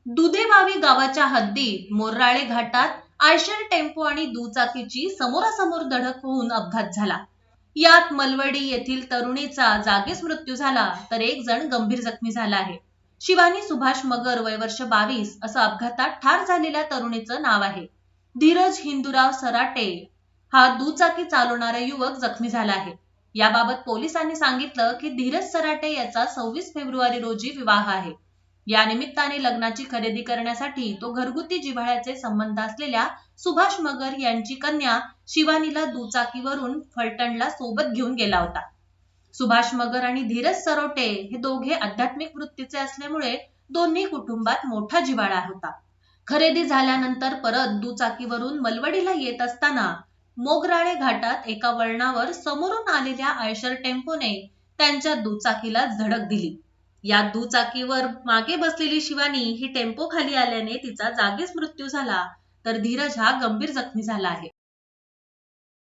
दुधेवावी गावाच्या हद्दीत मोर्राळे घाटात आयशर टेम्पो आणि दुचाकीची समोरासमोर धडक होऊन अपघात झाला. यात मलवडी येथील तरुणीचा जागीच मृत्यू झाला तर एक जण गंभीर जखमी झाला आहे. शिवानी सुभाष मगर वय वर्ष 22 असं अपघातात ठार झालेल्या तरुणीचं नाव आहे. धीरज हिंदूराव सराटे हा दुचाकी चालवणारा युवक जखमी झाला आहे. याबाबत पोलिसांनी सांगितलं की धीरज सराटे याचा 26 फेब्रुवारी रोजी विवाह आहे. या निमित्ताने लग्नाची खरेदी करण्यासाठी तो घरगुती जिव्हाळ्याचे संबंध असलेल्या सुभाष मगर यांची कन्या शिवानीला दुचाकीवरून फलटणला सोबत घेऊन गेला होता. सुभाष मगर आणि धीरज सरोटे हे दोघे आध्यात्मिक वृत्तीचे असल्यामुळे दोन्ही कुटुंबात मोठा जिव्हाळा होता. खरेदी झाल्यानंतर परत दुचाकीवरून मलवडीला येत असताना मोगराळे घाटात एका वळणावर समोरून आलेल्या आयशर टेम्पोने त्यांच्या दुचाकीला धडक दिली. या दुचाकीवर मागे बसलेली शिवानी ही टेम्पो खाली आल्याने तिचा जागीच मृत्यू झाला तर धीरज हा गंभीर जखमी झाला आहे.